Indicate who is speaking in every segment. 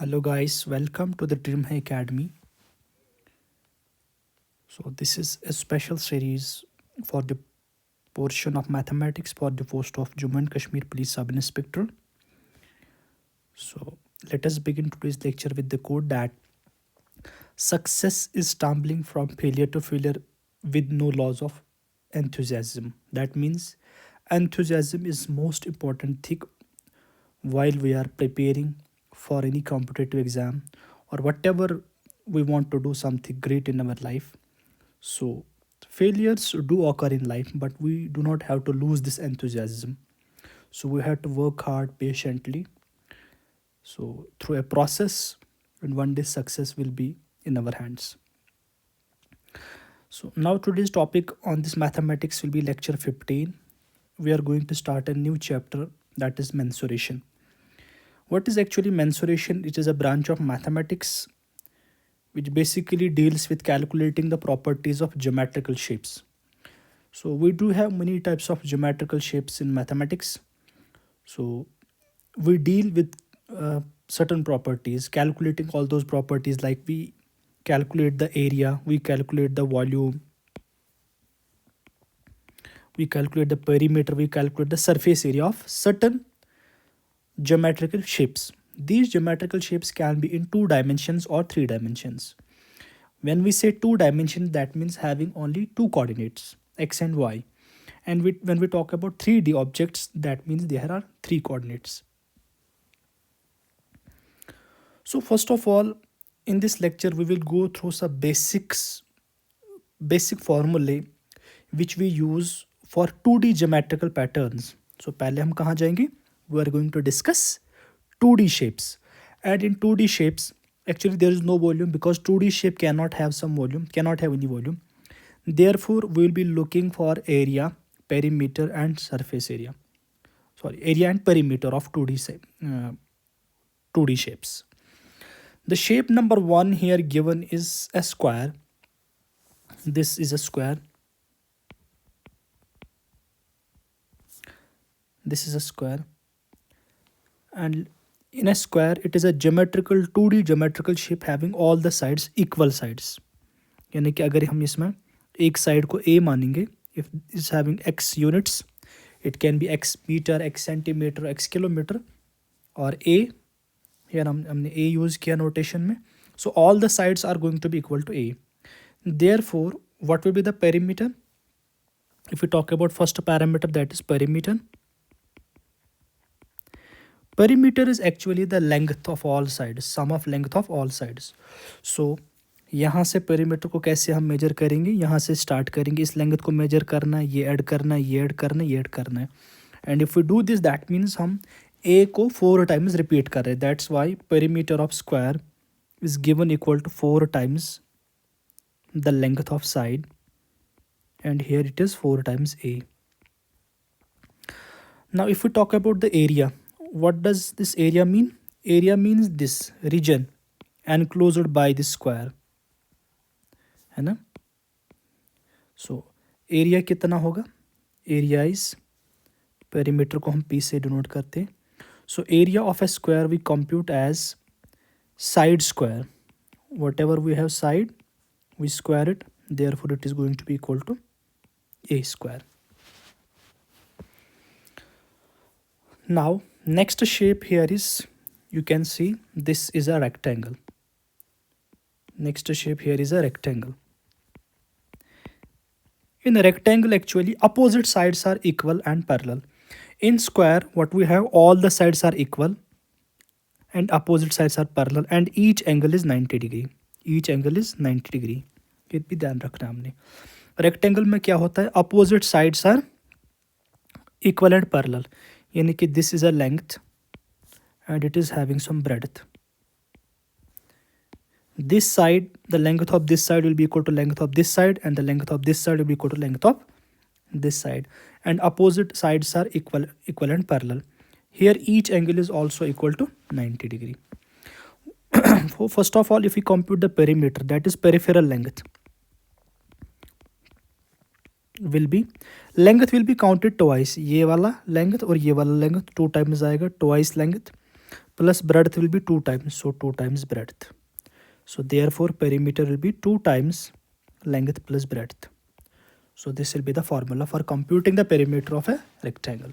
Speaker 1: Hello guys, welcome to the Dream High Academy. So this is a special series for the portion of mathematics for the post of Jammu and Kashmir Police Sub Inspector. So let us begin today's lecture with the quote that success is stumbling from failure to failure with no loss of enthusiasm. That means enthusiasm is most important thing while we are preparing for any competitive exam or whatever we want to do something great in our life. So, failures do occur in life, but we do not have to lose this enthusiasm. So, we have to work hard patiently. So, through a process, and one day success will be in our hands. So, now today's topic on this mathematics will be lecture 15. We are going to start a new chapter that is mensuration. What is actually mensuration? It is a branch of mathematics which basically deals with calculating the properties of geometrical shapes. So we do have many types of geometrical shapes in mathematics. So we deal with certain properties, calculating all those properties like we calculate the area, we calculate the volume, we calculate the perimeter, we calculate the surface area of certain geometrical shapes. These geometrical shapes can be in 2 dimensions or 3 dimensions. When we say 2 dimensions, that means having only two coordinates, x and y. And when we talk about 3D objects, that means there are three coordinates. So first of all, in this lecture, we will go through some basic formulae which we use for 2D geometrical patterns. So पहले हम कहाँ जाएंगे? We are going to discuss 2D shapes. And in 2D shapes, actually there is no volume because 2D shape cannot have some volume, cannot have any volume. Therefore, we will be looking for area, perimeter and surface area. Sorry, area and perimeter of 2D shapes. The shape number 1 here given is a square. This is a square. This is a square. And in a square, it is a geometrical 2D geometrical shape having all the sides equal sides. यानी कि अगर हम इसमें एक side को a मानेंगे, if is having x units, it can be x meter, x centimeter, x kilometer, और a here हमने a use किया notation में. So all the sides are going to be equal to a. Therefore, what will be the perimeter? If we talk about first parameter, that is perimeter. Perimeter is actually the length of all sides, sum of length of all sides. So यहाँ से perimeter को कैसे हम major करेंगे? यहाँ से start करेंगे, इस लेंथ को मेजर करना है, ये ऐड करना है, ये ऐड करना है, ये ऐड करना है. And if we do this, that means हम ए को 4 टाइम्स रिपीट कर रहे हैं. That's why perimeter of square is given equal to 4 times the length of side, and here it is 4 times a. Now if we talk about the area, what does this area mean? Area means this region enclosed by this square, है ना? So area कितना होगा? Area is perimeter को हम P से denote करते हैं. So area of a square we compute as side square. Whatever we have side, we square it. Therefore, it is going to be equal to a square. Now, next shape here is, you can see this is a rectangle. Next shape here is a rectangle. In a rectangle, actually, opposite sides are equal and parallel. In square, what we have, all the sides are equal and opposite sides are parallel, and each angle is 90 degree. Each angle is 90 degree. ये भी ध्यान रखना हमने. Rectangle में क्या होता है? Opposite sides are equal and parallel, यानी कि this is a length and it is having some breadth. This side, the length of this side will be equal to length of this side, and the length of this side will be equal to length of this side, and opposite sides are equal and parallel. Here each angle is also equal to 90 degree. First of all, if we compute the perimeter, that is peripheral length, length will be counted twice. ये वाला length और ये वाला length 2 times आएगा, twice length. plus breadth will be 2 times, so 2 times breadth. So therefore perimeter will be 2 times length plus breadth. So this will be the formula for computing the perimeter of a rectangle.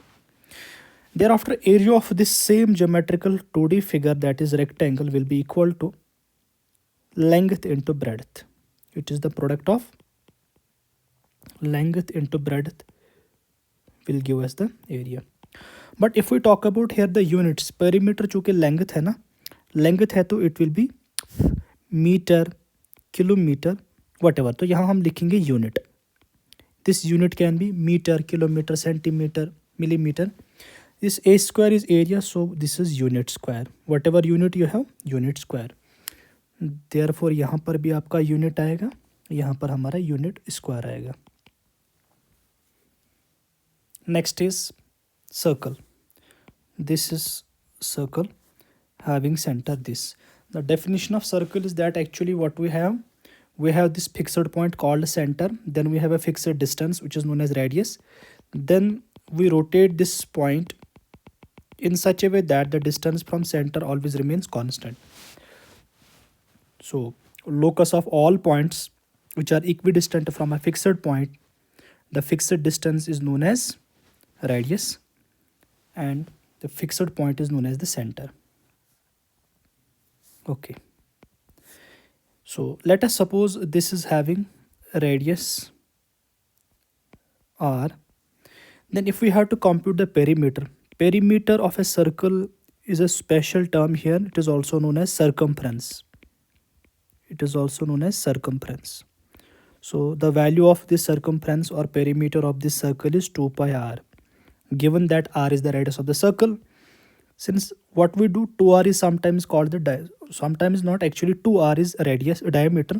Speaker 1: Thereafter, area of this same geometrical 2D figure, that is rectangle, will be equal to length into breadth. It is the product of length into breadth will give us the area. But if we talk about here the units, perimeter चूँकि length है ना, length है तो it will be metre, kilometre, whatever. तो यहाँ हम लिखेंगे unit. This unit can be meter, kilometer, centimeter, millimeter. This a square is area, so this is unit square. Whatever unit you have, unit square. Therefore यहाँ पर भी आपका unit आएगा, यहाँ पर हमारा यूनिट स्क्वायर आएगा. Next is circle. This is circle having center this. The definition of circle is that actually what we have this fixed point called center, then we have a fixed distance which is known as radius, then we rotate this point in such a way that the distance from center always remains constant. So locus of all points which are equidistant from a fixed point, the fixed distance is known as radius and the fixed point is known as the center. Okay, so let us suppose this is having radius r. Then if we have to compute the perimeter of a circle is a special term here. It is also known as circumference. It is also known as circumference. So the value of this circumference or perimeter of this circle is 2 pi r. Given that r is the radius of the circle, since what we do, 2r is sometimes called the sometimes not, actually 2r is radius diameter.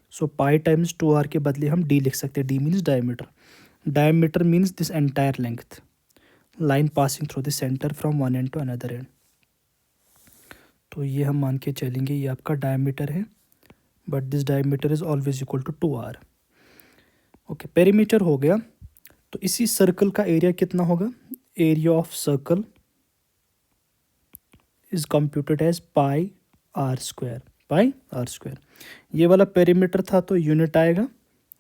Speaker 1: So pi times 2r के बदले हम d लिख सकते हैं. d means diameter. Diameter means this entire length, line passing through the center from one end to another end. तो ये हम मान के चलेंगे ये आपका diameter है, but this diameter is always equal to 2r. Okay, perimeter हो गया. तो इसी सर्कल का एरिया कितना होगा? Area of circle is computed as pi are square. Pi are square. ये वाला पेरीमीटर था तो यूनिट आएगा.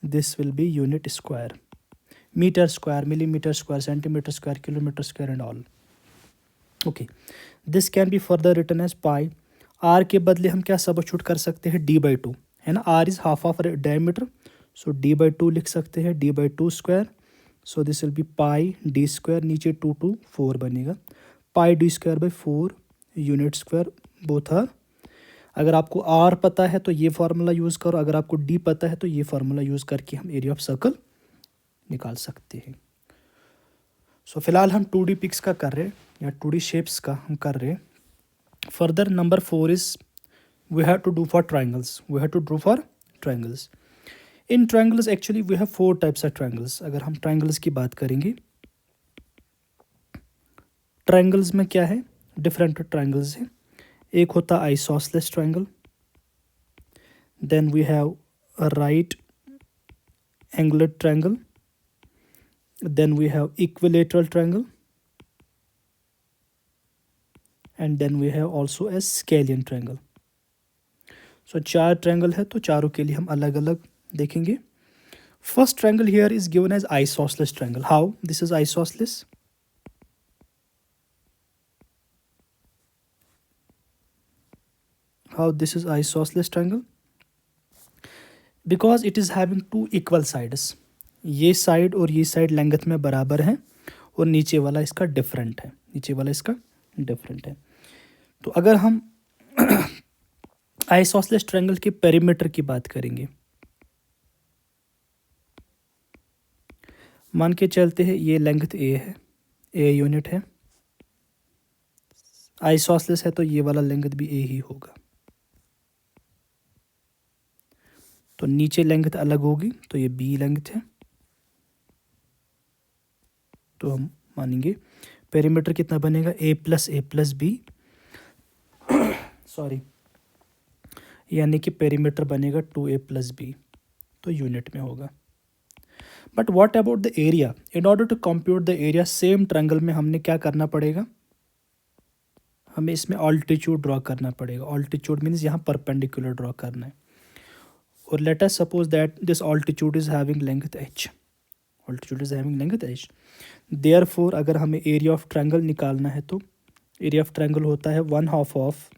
Speaker 1: This will be unit square. Metre square, millimetre square, centimetre square, kilometre square and all. Okay, this can be further written as pi. R के बदले हम क्या substitute कर सकते हैं? डी बाई टू है ना. R is half of diameter, so D by two लिख सकते हैं. D by two square. So this will be pi D square. नीचे 2 2 4 बनेगा. Pi D square by 4 unit square. Both are. अगर आपको are पता है तो ये फार्मूला यूज़ करो, अगर आपको डी पता है तो ये फार्मूला यूज़ करके हम एरिया ऑफ सर्कल निकाल सकते हैं. सो फिलहाल हम 2D पिक्स का कर रहे हैं या 2D शेप्स का हम कर रहे हैं. Further number 4 is we have to do for triangles. We have to do for triangles. In triangles actually we have 4 types of triangles. अगर हम ट्राइंगल्स की बात करेंगे, ट्राइंगल्स में क्या है? डिफरेंट ट्राइंगल्स हैं. एक होता isosceles triangle, then we have a right angular triangle, then we have equilateral triangle, and then we have also a scalene triangle. So 4 triangle है तो चारों के लिए हम अलग अलग देखेंगे. First triangle here is given as isosceles triangle. How this is isosceles? How this is isosceles triangle? Because it is having 2 equal sides. ये साइड और ये साइड लेंथ में बराबर हैं और नीचे वाला इसका डिफरेंट है. नीचे वाला इसका डिफरेंट है. तो अगर हम आइसोसेलेस ट्रायंगल के पेरीमीटर की बात करेंगे, मान के चलते हैं ये लेंथ ए है, ए यूनिट है. आइसोसेलेस है तो ये वाला लेंथ भी ए ही होगा. तो नीचे लेंथ अलग होगी तो ये बी लेंथ है. तो हम मानेंगे पेरीमीटर कितना बनेगा? ए प्लस बी सॉरी, यानी कि पेरीमीटर बनेगा 2a प्लस बी. तो यूनिट में होगा. But what about the area? In order to compute the area same triangle में हमने क्या करना पड़ेगा? हमें इसमें ऑल्टीट्यूड ड्रॉ करना पड़ेगा। ऑल्टीट्यूड मीन्स यहाँ परपेंडिकुलर ड्रॉ करना है। और let us suppose that this altitude is having length h, altitude is having length h। Therefore अगर हमें एरिया ऑफ ट्रायंगल निकालना है तो एरिया ऑफ ट्रायंगल होता है 1/2 ऑफ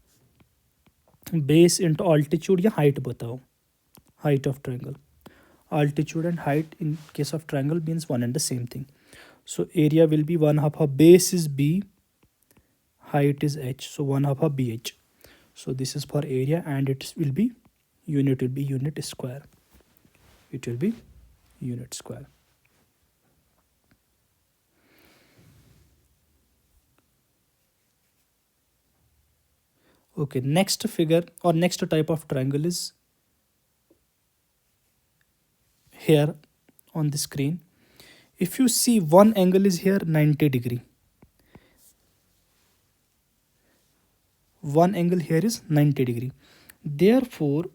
Speaker 1: बेस इंटू ऑल्टीट्यूड या हाइट बताओ, height of triangle. Altitude and height in case of triangle means one and the same thing. So area will be 1/2 of base is b, height is h, so 1/2 of bh. So this is for area and it will be unit square. It will be unit square. Okay, next figure or next type of triangle is here on the screen. If you see one angle is here 90 degree, one angle here is 90 degree. Therefore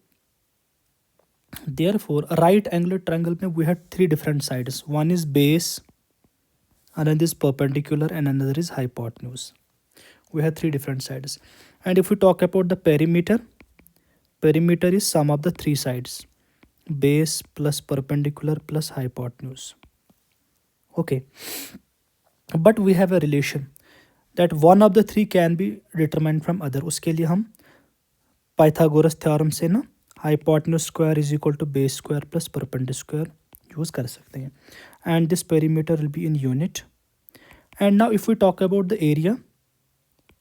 Speaker 1: a right angular triangle में we had three different sides. One is base, another is perpendicular and another is hypotenuse. We have three different sides. And if we talk about the perimeter, perimeter is sum of the three sides, base plus perpendicular plus hypotenuse. Okay, but we have a relation that one of the three can be determined from other. उसके लिए हम Pythagoras theorem से ना hypotenuse square is equal to base square plus perpendicular square use कर सकते हैं. And this perimeter will be in unit. And now if we talk about the area,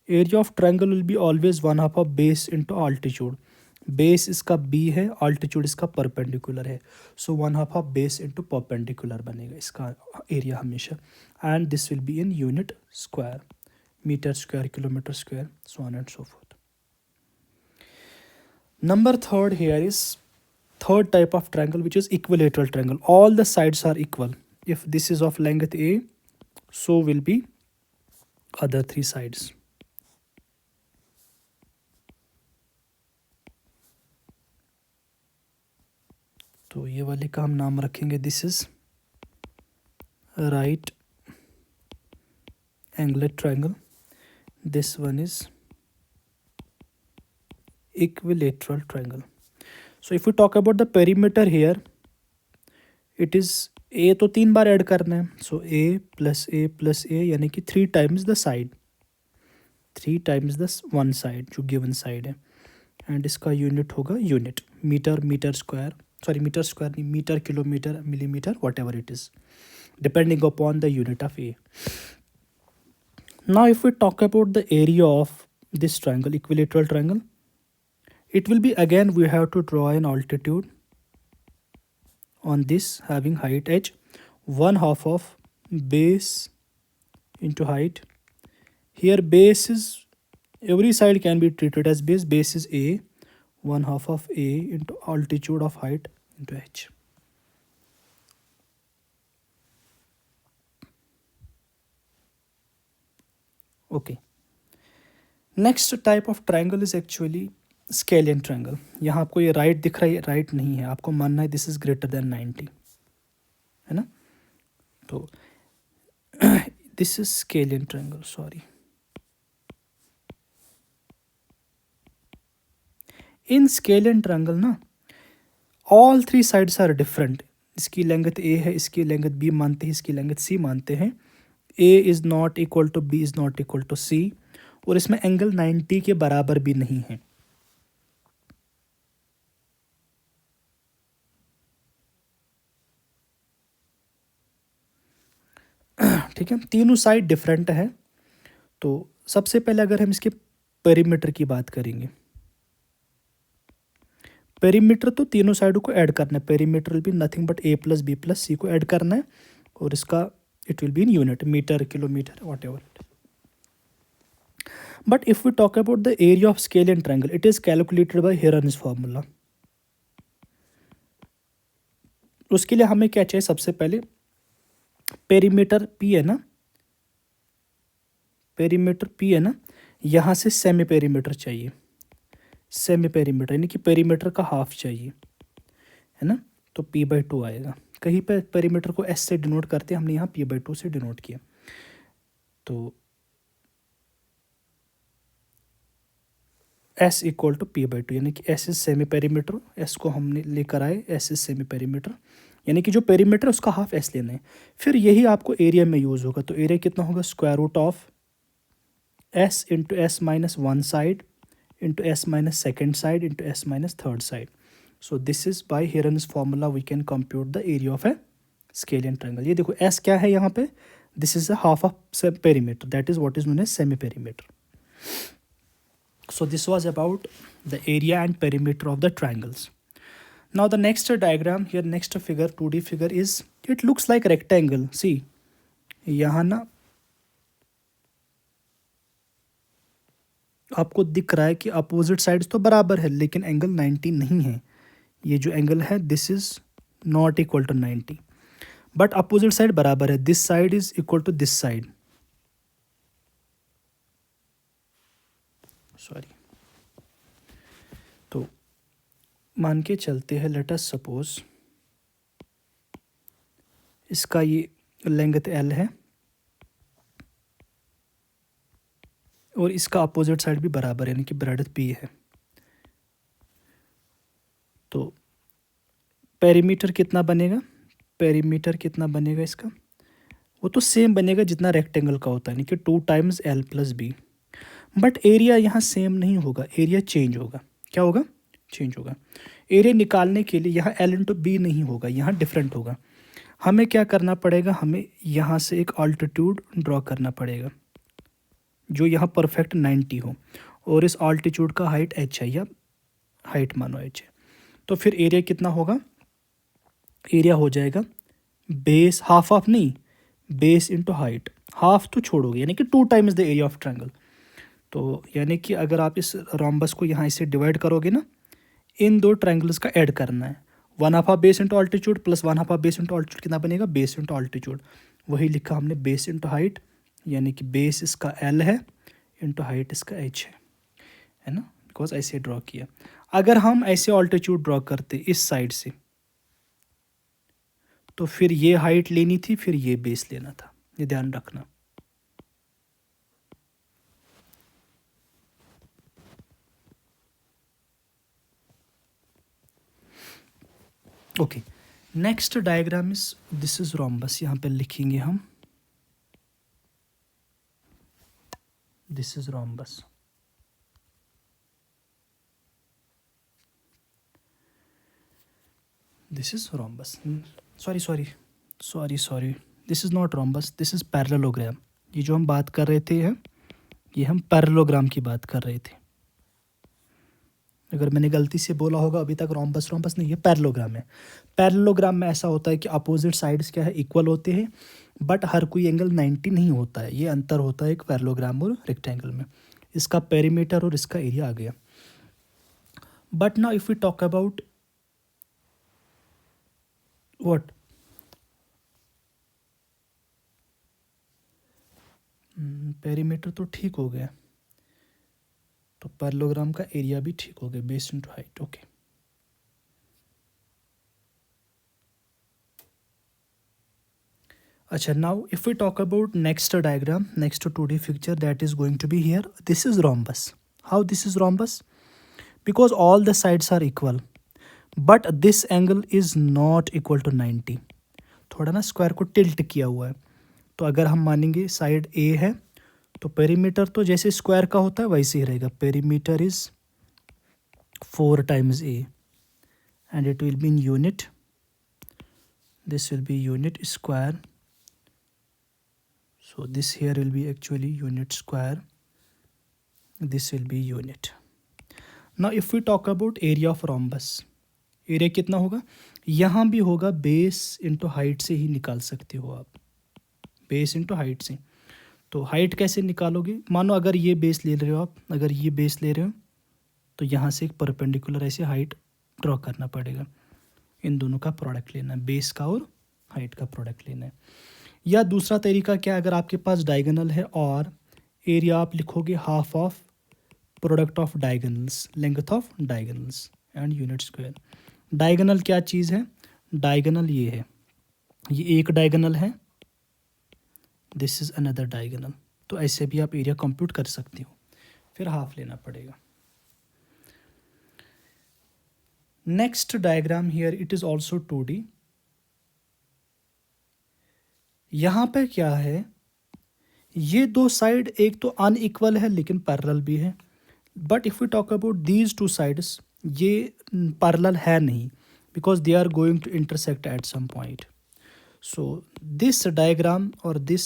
Speaker 1: area of triangle will be always 1/2 of base into altitude. Base इसका b है, altitude इसका perpendicular है, so 1/2 of base into perpendicular बनेगा इसका area हमेशा. And this will be in unit square, meter square, kilometer square, so on and so forth. Number third here is third type of triangle, which is equilateral triangle. All the sides are equal. If this is of length a, so will be other three sides. तो ये वाले का हम नाम रखेंगे this is right angular triangle, this one is equilateral triangle. So if we talk about the perimeter here, it is a तो 3 बार add करना है, so a plus a यानी कि 3 times the side, 3 times the one side जो given side है. And इसका unit होगा unit metre square, sorry metre square नहीं, metre, kilometre, millimetre, whatever it is, depending upon the unit of A. Now if we talk about the area of this triangle, equilateral triangle, it will be again we have to draw an altitude on this having height h, 1/2 of base into height. Here base is, every side can be treated as base. Base is a, 1/2 of a into altitude of height into h. Okay, next type of triangle is actually scalene triangle. यहाँ आपको ये right दिख रहा है, right नहीं है, आपको मानना है दिस इज ग्रेटर देन 90, है ना. तो this is scalene triangle, sorry. In scalene triangle ना all three sides are different. इसकी लेंथ ए है, इसकी लेंथ बी मानते हैं, इसकी लेंथ सी मानते हैं. A is not equal to B is not equal to C, और इसमें एंगल 90 के बराबर भी नहीं है. ठीक है, तीनों साइड डिफरेंट है. तो सबसे पहले अगर हम इसके पेरीमीटर की बात करेंगे, पेरीमीटर तो तीनों साइडों को ऐड करना है. Perimeter will be nothing but a plus B plus C को ऐड करना है, और इसका it will be in unit, metre, kilometre, whatever. But if we talk about the area of scalene triangle, it is calculated by Heron's formula. उसके लिए हमें क्या चाहिए, सबसे पहले पेरीमीटर p है ना, पेरीमीटर p है ना, यहाँ से सेमी पेरीमीटर चाहिए. सेमी पेरीमीटर यानी कि पेरीमीटर का हाफ चाहिए, है ना. तो p/2 आएगा. कहीं पे पेरीमीटर को s से डिनोट करते हैं, हमने यहाँ p/2 से डिनोट किया. तो s equal to p by two, यानी कि s is semi perimeter, s को हमने लेकर आए, एस इज सेमी पेरीमीटर, यानी कि जो पेरीमीटर है उसका हाफ एस लेना है। फिर यही आपको एरिया में यूज़ होगा, तो एरिया कितना होगा, square root of s into s minus one side into s minus second side into s minus third side. So this is by Heron's formula we can compute the area of a scalene triangle. ये देखो s क्या है यहाँ पे, this is a half of perimeter, that is what is known as semi perimeter. So this was about the area and perimeter of the triangles. Now the next diagram here, next figure, 2D figure is, it looks like rectangle. See, यहाँ ना आपको दिख रहा है कि opposite sides तो बराबर है लेकिन एंगल 90 नहीं है। ये जो एंगल है this is not equal to 90, but opposite side बराबर है, this side is equal to this side, sorry. तो मान के चलते हैं, लेट अस सपोज इसका ये लेंथ एल है और इसका अपोजिट साइड भी बराबर है, यानी कि ब्रेडथ पी है। तो पेरीमीटर कितना बनेगा, पेरीमीटर कितना बनेगा इसका, वो तो सेम बनेगा जितना रेक्टेंगल का होता है, यानी कि 2 times l plus b. But area यहाँ सेम नहीं होगा, एरिया चेंज होगा। क्या होगा, चेंज होगा। एरिया निकालने के लिए यहाँ एल इंटू बी नहीं होगा, यहाँ डिफरेंट होगा। हमें क्या करना पड़ेगा, हमें यहाँ से एक ऑल्टीट्यूड ड्रॉ करना पड़ेगा जो यहाँ परफेक्ट 90 हो, और इस ऑल्टीट्यूड का हाइट एच है, या हाइट मानो एच है। तो फिर एरिया कितना होगा, एरिया हो जाएगा बेस, हाफ ऑफ नहीं, बेस इंटू हाइट, हाफ तो छोड़ोगे, यानी कि 2 times the area of triangle. तो यानी कि अगर आप इस रोम्बस को यहाँ इसे डिवाइड करोगे ना, इन दो ट्रायंगल्स का ऐड करना है, 1/2 base into altitude plus 1/2 base into altitude कितना बनेगा, बेस इंटू ऑल्टीट्यूड। वही लिखा हमने बेस इंटू हाइट, यानी कि बेस इसका एल है इंटू हाइट इसका एच है ना, बिकॉज ऐसे ड्रॉ किया। अगर हम ऐसे ऑल्टीट्यूड ड्रॉ करते इस साइड से, तो फिर ये हाइट लेनी थी, फिर ये बेस लेना था, ये ध्यान रखना। Okay, next diagram is, this is rhombus, यहाँ पे लिखेंगे हम, this is rhombus. This is rhombus, sorry, this is not rhombus, this is parallelogram. ये जो हम बात कर रहे थे ये हम पैरेललोग्राम की बात कर रहे थे। अगर मैंने गलती से बोला होगा अभी तक रोम्बस नहीं, ये पैरेललोग्राम है। पैरेललोग्राम में ऐसा होता है कि अपोजिट साइड्स क्या है, इक्वल होते हैं, बट हर कोई एंगल 90 नहीं होता है। ये अंतर होता है एक पैरेललोग्राम और रेक्टेंगल में। इसका पेरीमीटर और इसका एरिया आ गया। But now if we talk about what, perimeter तो ठीक हो गया, तो पैरेललोग्राम का एरिया भी ठीक हो गया, बेस इनटू हाइट। ओके, अच्छा, now if we talk about next diagram, next 2D picture that is going to be here, this is rhombus. How this is rhombus? Because all the sides are equal, but this angle is not equal to 90. थोड़ा ना square को tilt किया हुआ है। तो अगर हम मानेंगे साइड ए है, तो पेरीमीटर तो जैसे स्क्वायर का होता है वैसे ही रहेगा, perimeter is 4 times A and it will be in unit, this will be unit square, so this here will be actually unit square, this will be unit. Now if we talk about area of rhombus, area कितना होगा, यहाँ भी होगा, base into height से ही निकाल सकते हो आप, बेस इंटू हाइट से। तो हाइट कैसे निकालोगे, मानो अगर ये बेस ले रहे हो आप, अगर ये बेस ले रहे हो तो यहाँ से एक परपेंडिकुलर ऐसे हाइट ड्रॉ करना पड़ेगा। इन दोनों का प्रोडक्ट लेना है, बेस का और हाइट का प्रोडक्ट लेना है। या दूसरा तरीका क्या, अगर आपके पास डायगोनल है और एरिया आप लिखोगे half of product of diagonals, length of diagonals and unit square. Diagonal क्या चीज़ है, डायगोनल ये है, ये एक डायगोनल है, दिस इज अनदर डायगोनल। तो ऐसे भी आप एरिया कंप्यूट कर सकते हो, फिर हाफ लेना पड़ेगा। Next diagram here it is also 2D। यहाँ पे क्या है, ये दो साइड एक तो अनइक्वल है लेकिन पैरेलल भी है, but if we talk about these two sides, ये पैरेलल है नहीं, because they are going to intersect at some point. So this diagram और दिस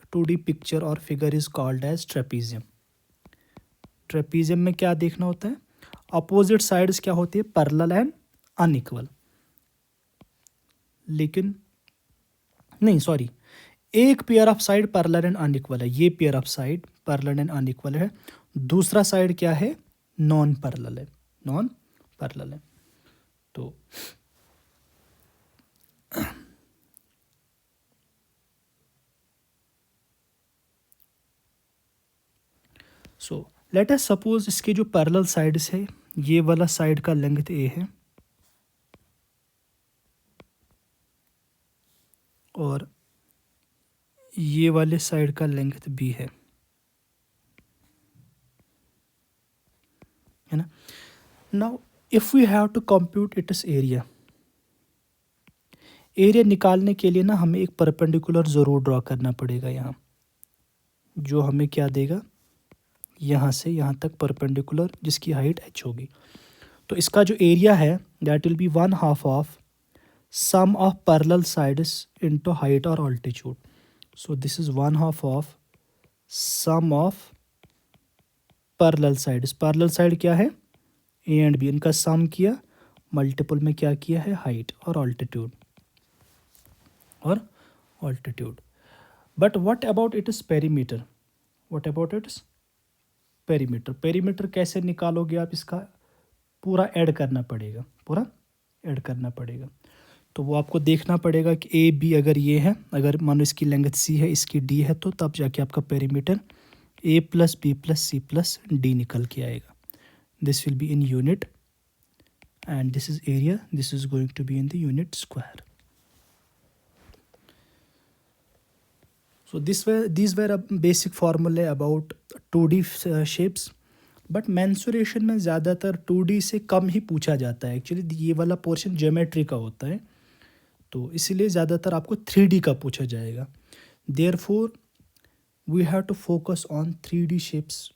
Speaker 1: 2D पिक्चर और figure is called as trapezium. Trapezium में क्या देखना होता है, अपोजिट साइड्स क्या होती है, पैरेलल एंड अनइक्वल। लेकिन नहीं, सॉरी, एक pair of side parallel and unequal है, ये pair of side parallel and unequal है। दूसरा साइड क्या है, नॉन पैरेलल है, नॉन पैरेलल है। तो सो लेट अस सपोज इसके जो पैरेलल साइड्स है, ये वाला साइड का लेंथ ए है और ये वाले साइड का लेंथ बी है ना। Now if we have to compute its area, area निकालने के लिए ना हमें एक परपेंडिकुलर ज़रूर ड्रॉ करना पड़ेगा यहाँ, जो हमें क्या देगा, यहाँ से यहाँ तक परपेंडिकुलर जिसकी हाइट h होगी। तो इसका जो एरिया है that will be 1/2 of sum of parallel sides into height और altitude. So this is 1/2 of sum of parallel sides. Parallel side क्या है, ए एंड बी, इनका सम किया, मल्टीपल में क्या किया है, हाइट और altitude but what about it is perimeter, what about its perimeter. Perimeter कैसे निकालोगे आप, इसका पूरा ऐड करना पड़ेगा, पूरा ऐड करना पड़ेगा। तो वो आपको देखना पड़ेगा कि ए बी अगर ये है, अगर मानो इसकी लेंथ सी है, इसकी डी है, तो तब जाके आपका perimeter A plus B plus C plus D निकल के आएगा। This will be in unit and this is area, this is going to be in the unit square. So these were a basic formulae about 2D shapes, but mensuration में ज़्यादातर 2D से कम ही पूछा जाता है। Actually ये वाला portion geometry का होता है, तो इसीलिए ज़्यादातर आपको 3D का पूछा जाएगा। Therefore we have to focus on 3D shapes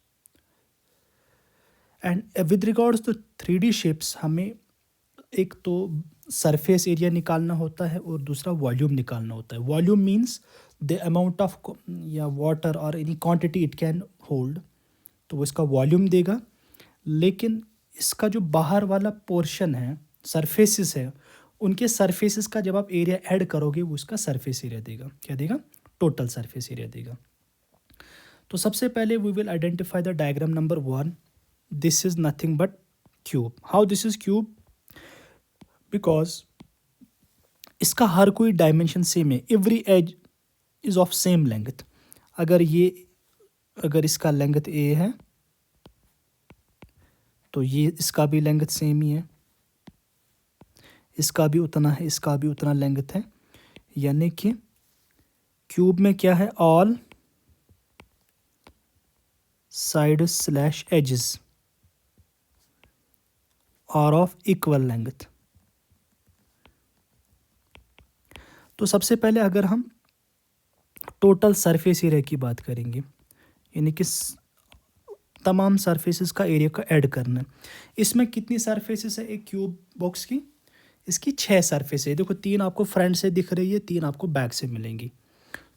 Speaker 1: and with regards to 3D shapes हमें एक तो सरफेस एरिया निकालना होता है और दूसरा वॉल्यूम निकालना होता है। Volume means the amount of या वाटर और any quantity it can hold, तो वो इसका वॉल्यूम देगा। लेकिन इसका जो बाहर वाला पोर्शन है, सरफेसेस है, उनके सरफेसेस का जब आप एरिया ऐड करोगे वो इसका सरफेस एरिया देगा, क्या देगा, टोटल सरफेस एरिया देगा। तो सबसे पहले we will identify the diagram number 1। This is nothing but cube. How this is cube, because इसका हर कोई डायमेंशन सेम है, every edge is of same length. अगर इसका लेंथ ए है तो ये इसका भी लेंथ सेम ही है, इसका भी उतना है, इसका भी उतना लेंथ है, यानी कि क्यूब में क्या है, all side slash edges are of equal length. तो सबसे पहले अगर हम टोटल सरफेस एरिया की बात करेंगे, यानी कि तमाम सरफेसेस का एरिया का ऐड करना है। इसमें कितनी सरफेसेस है एक क्यूब बॉक्स की, इसकी 6 सरफेस है। देखो 3 आपको फ्रंट से दिख रही है, 3 आपको बैक से मिलेंगी।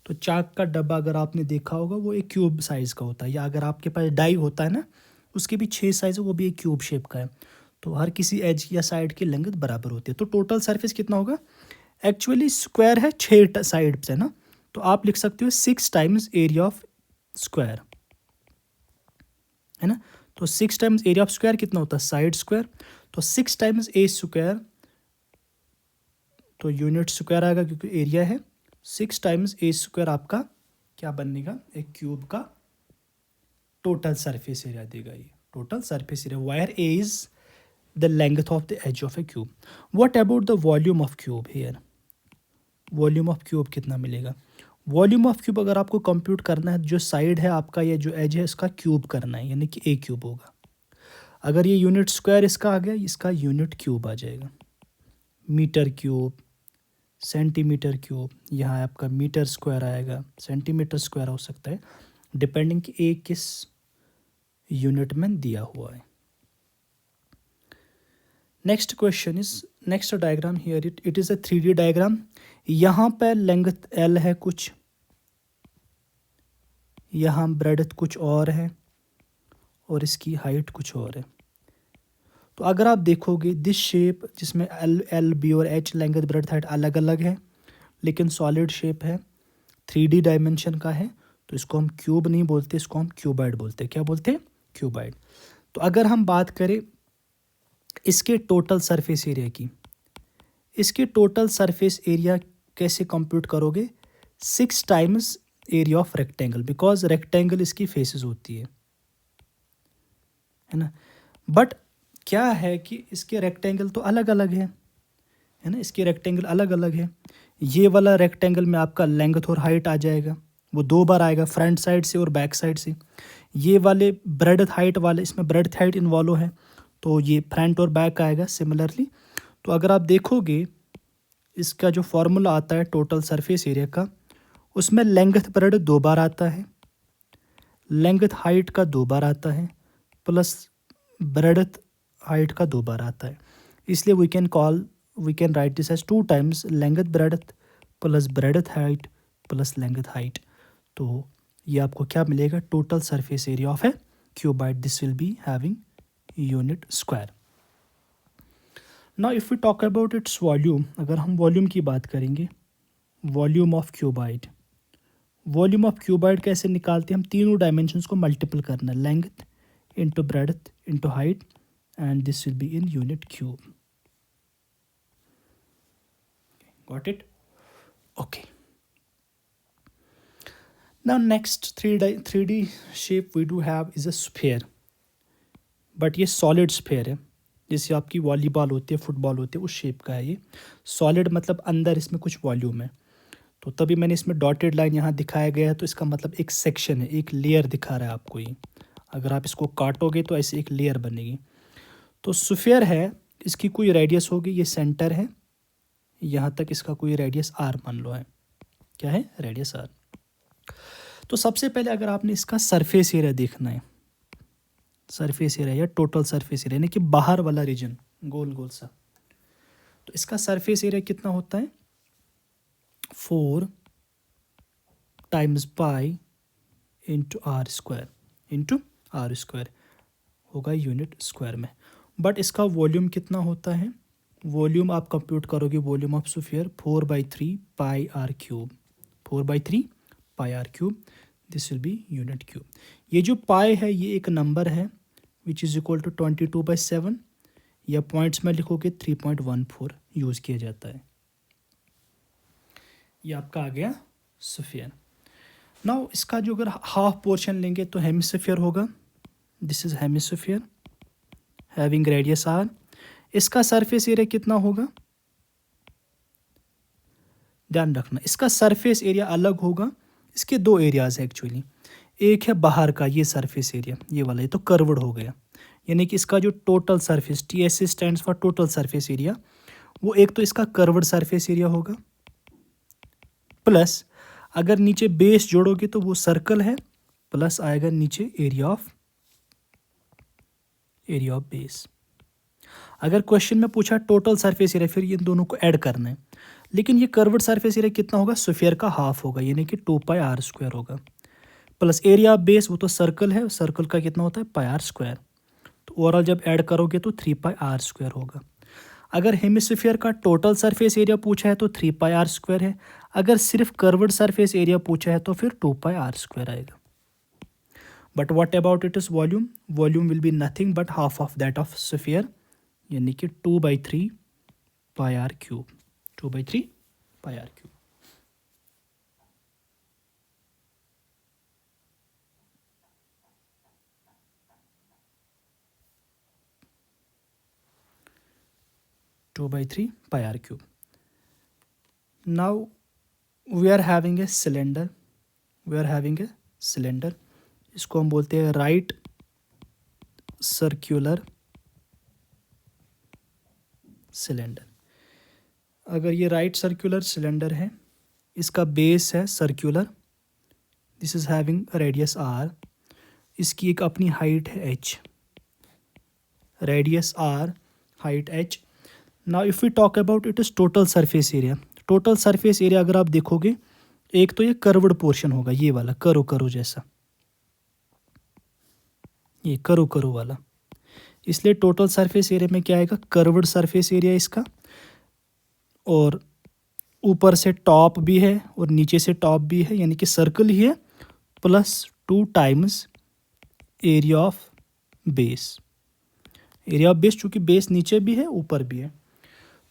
Speaker 1: तो चाक का डब्बा अगर आपने देखा होगा वो एक क्यूब साइज़ का होता है, या अगर आपके पास डाई होता है ना, उसके भी 6 साइज़ है, वो भी एक क्यूब शेप का है। तो हर किसी एज या साइड की लेंथ बराबर होती है। तो टोटल सरफेस कितना होगा, एक्चुअली स्क्वायर है 6 साइड से ना, तो आप लिख सकते हो 6 टाइम्स एरिया ऑफ स्क्वायर, है ना। तो 6 टाइम्स एरिया ऑफ स्क्वायर कितना होता है, साइड स्क्वायर। तो 6 टाइम्स ए स्क्वायर, तो यूनिट स्क्वायर आएगा क्योंकि एरिया है। 6 टाइम्स ए स्क्वायर आपका क्या बनेगा, एक क्यूब का टोटल सरफेस एरिया देगा। ये total surface area, where a is the length of the edge of a cube. What about the volume of cube here, volume of cube कितना मिलेगा। वॉल्यूम ऑफ क्यूब अगर आपको compute करना है, जो side है आपका या जो एज है इसका क्यूब करना है, यानी कि ए क्यूब होगा। अगर ये यूनिट स्क्वायर इसका आ गया, इसका यूनिट क्यूब आ जाएगा। मीटर क्यूब, सेंटीमीटर क्यूब, यहाँ आपका मीटर स्क्वायर आएगा, सेंटीमीटर स्क्वायर हो सकता है, डिपेंडिंग कि ए किस यूनिट में दिया हुआ है। Next question is, next diagram here it is a 3D diagram. यहाँ पर लेंथ L है कुछ, यहाँ ब्रेडथ कुछ और है, और इसकी हाइट कुछ और है। तो अगर आप देखोगे दिस शेप जिसमें L, B और H लेंथ ब्रेडथ हाइट अलग अलग है, लेकिन सॉलिड शेप है, 3D डायमेंशन का है, तो इसको हम क्यूब नहीं बोलते, इसको हम क्यूबाइड बोलते हैं। क्या बोलते हैं? क्यूबाइड। तो अगर हम बात करें इसके टोटल सरफेस एरिया की, इसके टोटल सरफेस एरिया कैसे कंप्यूट करोगे? 6 times area of rectangle, because rectangle इसकी फेसेस होती है ना। बट क्या है कि इसके रेक्टेंगल तो अलग अलग है ना, इसके रेक्टेंगल अलग अलग है। ये वाला रेक्टेंगल में आपका लेंथ और हाइट आ जाएगा, वो 2 बार आएगा, फ्रंट साइड से और बैक साइड से। ये वाले ब्रेडथ हाइट वाले, इसमें ब्रेडथ हाइट इन्वॉल्व है, तो ये फ्रंट और बैक आएगा सिमिलरली। तो अगर आप देखोगे इसका जो फॉर्मूला आता है टोटल सरफेस एरिया का, उसमें लेंथ ब्रेडथ 2 बार आता है, लेंथ हाइट का 2 बार आता है, प्लस ब्रेडथ हाइट का 2 बार आता है। इसलिए we can write this as 2 times length breadth plus breadth height plus length height. तो ये आपको क्या मिलेगा? Total surface area of a cuboid. This will be having unit square. Now if we talk about its volume, अगर हम volume की बात करेंगे, volume of cuboid, volume of cuboid कैसे निकालते हैं? हम तीनों डायमेंशंस को मल्टीपल करना है, length into breadth into height, and this will be in unit cube. Got it? Okay. Now next 3D shape we do have is a sphere, but ये solid sphere है, जैसे आपकी वॉलीबॉल होती है, football होती है, उस शेप का है ये। सॉलिड मतलब अंदर इसमें कुछ वॉल्यूम है, तो तभी मैंने इसमें डॉटेड लाइन यहाँ दिखाया गया है, तो इसका मतलब एक सेक्शन है, एक लेयर दिखा रहा है आपको ये। अगर आप इसको काटोगे तो ऐसे एक लेयर बनेगी। तो स्फीयर है, इसकी कोई रेडियस होगी, ये सेंटर है, यहाँ तक इसका कोई रेडियस r मान लो है। क्या है? Radius r। तो सबसे पहले अगर आपने इसका सरफेस एरिया देखना है, सरफेस एरिया या टोटल सरफेस एरिया, यानी कि बाहर वाला रीजन गोल गोल सा, तो इसका सरफेस एरिया कितना होता है? 4 times pi into r square होगा यूनिट स्क्वायर में। बट इसका वॉल्यूम कितना होता है? वॉल्यूम आप कंप्यूट करोगे, volume of sphere 4/3 pi r cube, 4/3 pi r cube, this will be unit cube. ये जो पाई है ये एक नंबर है विच इज़ इक्वल टू 22/7, या पॉइंट्स में लिखोगे 3.14 यूज़ किया जाता है। ये आपका आ गया स्फीयर। नाउ इसका जो अगर हाफ पोर्शन लेंगे तो हेमिस्फीयर होगा, this is hemisphere having radius r। इसका सरफेस एरिया कितना होगा? ध्यान रखना, इसका सरफेस एरिया अलग होगा। इसके 2 एरियाज है एक्चुअली, एक है बाहर का ये सरफेस एरिया, ये वाला, ये तो कर्व्ड हो गया, यानी कि इसका जो total surface, TSA stands for total surface area, वो एक तो इसका कर्व्ड सरफेस एरिया होगा, प्लस अगर नीचे बेस जोड़ोगे तो वो सर्कल है, प्लस आएगा नीचे एरिया ऑफ बेस। अगर क्वेश्चन में पूछा टोटल सरफेस एरिया, फिर इन दोनों को ऐड करना है, लेकिन ये कर्व्ड सरफेस एरिया कितना होगा? स्फीयर का हाफ होगा, यानी कि 2πr² होगा, प्लस एरिया ऑफ बेस, वो तो सर्कल है, सर्कल का कितना होता है? πr²। तो ओवरऑल जब ऐड करोगे तो 3πr² होगा। अगर हेमिस्फीयर का टोटल सरफेस एरिया पूछा है तो 3πr² है, अगर सिर्फ कर्व्ड सरफेस एरिया पूछा है तो फिर 2πr² आएगा। But what about it is volume? Volume will be nothing but half of that of sphere, यानी कि 2/3 πr³, 2/3 πr³। Two by 3 πr³। Now we are having a cylinder, इसको हम बोलते हैं राइट सर्क्यूलर सिलेंडर। अगर ये right circular cylinder है, इसका बेस है circular, this is having radius r, इसकी एक अपनी हाइट है h, radius r, height h. Now if we talk about it is total surface area, total surface area अगर आप देखोगे, एक तो ये कर्व्ड पोर्शन होगा, ये वाला करो करो जैसा, ये करो करो वाला, इसलिए टोटल सरफेस एरिया में क्या आएगा, कर्व्ड सरफेस एरिया इसका, और ऊपर से टॉप भी है और नीचे से टॉप भी है, यानी कि सर्कल ही है, plus 2 times area of base. Area of base, चूंकि बेस नीचे भी है ऊपर भी है,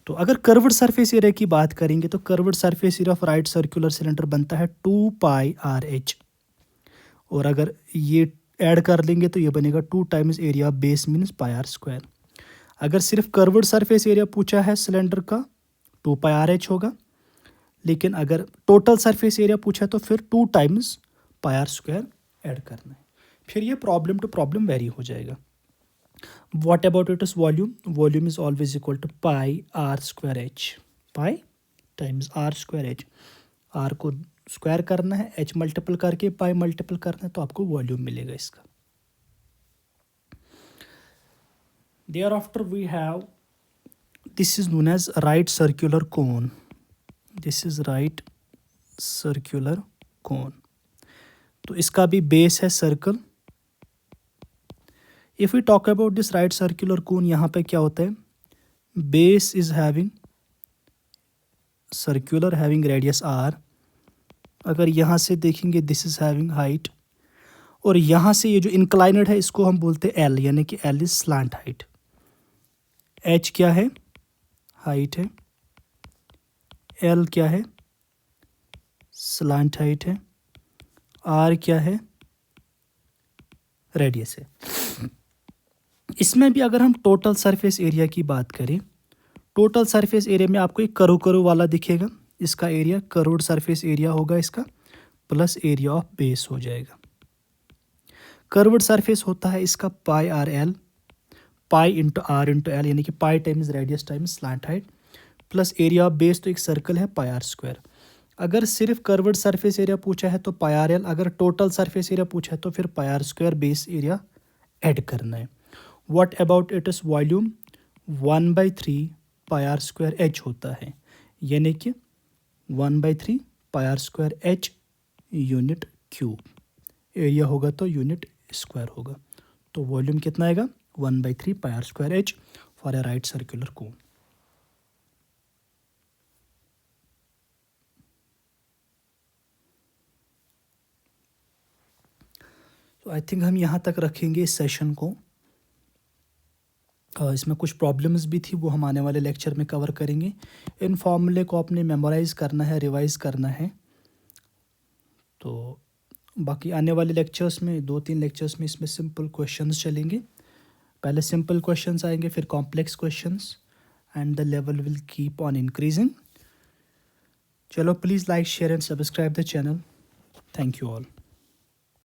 Speaker 1: तो अगर कर्व्ड सरफेस एरिया की बात करेंगे तो curved surface area of right circular cylinder बनता है 2 पाई आर एच, और अगर ये ऐड कर लेंगे तो ये बनेगा 2 times area of base means pi are square. अगर सिर्फ कर्व्ड सरफेस एरिया पूछा है सिलेंडर का 2 पाई आर एच होगा, लेकिन अगर टोटल सरफेस एरिया पूछा तो फिर 2 times pi are square add करना है, फिर ये प्रॉब्लम टू प्रॉब्लम वेरी हो जाएगा। What about it is volume? Volume is always equal to pi r square h. Pi times r square h. r को स्क्वायर करना है, h मल्टीपल करके पाई मल्टीपल करना है, तो आपको वॉल्यूम मिलेगा इसका। Thereafter we have, this is known as right circular cone. This is right circular cone. तो इसका भी बेस है circle. If we talk about this right circular cone, यहाँ पे क्या होता है, base is having circular, having radius r. अगर यहाँ से देखेंगे दिस इज हैविंग हाइट, और यहाँ से ये जो इंक्लाइनेड है इसको हम बोलते हैं एल, यानी कि L is slant height. H क्या है, हाइट है, एल क्या है, स्लांट हाइट है, आर क्या है, रेडियस है। इसमें भी अगर हम टोटल सरफेस एरिया की बात करें, टोटल सरफेस एरिया में आपको एक करो करो वाला दिखेगा, इसका एरिया करोड़ सरफेस एरिया होगा इसका, प्लस एरिया ऑफ बेस हो जाएगा। कर्व्ड सरफेस होता है इसका pi R L, pi into R into L, यानी कि pi times radius times slant height, plus area of base तो एक सर्कल है पाई आर स्क्वायर। अगर सिर्फ कर्व्ड सरफेस एरिया पूछा है तो पाई आर एल, अगर टोटल सरफेस एरिया पूछा है तो फिर pi are square base area add करना है। What about it is volume, 1/3 pi are square H होता है, यानी कि 1/3 pi are square H unit cube, area होगा तो यूनिट स्क्वायर होगा, तो वॉल्यूम कितना आएगा, 1/3 pi are square H for a right circular cone. तो आई थिंक हम यहाँ तक रखेंगे इस सेशन को। इसमें कुछ प्रॉब्लम्स भी थी, वो हम आने वाले लेक्चर में कवर करेंगे। इन फॉर्मूले को आपने मेमोराइज़ करना है, रिवाइज़ करना है। तो बाकी आने वाले लेक्चर्स में, 2-3 लेक्चर्स में इसमें सिंपल क्वेश्चंस चलेंगे। पहले सिंपल क्वेश्चंस आएंगे, फिर complex questions, and the level will keep on increasing. चलो, please like, share and subscribe the channel. Thank you all.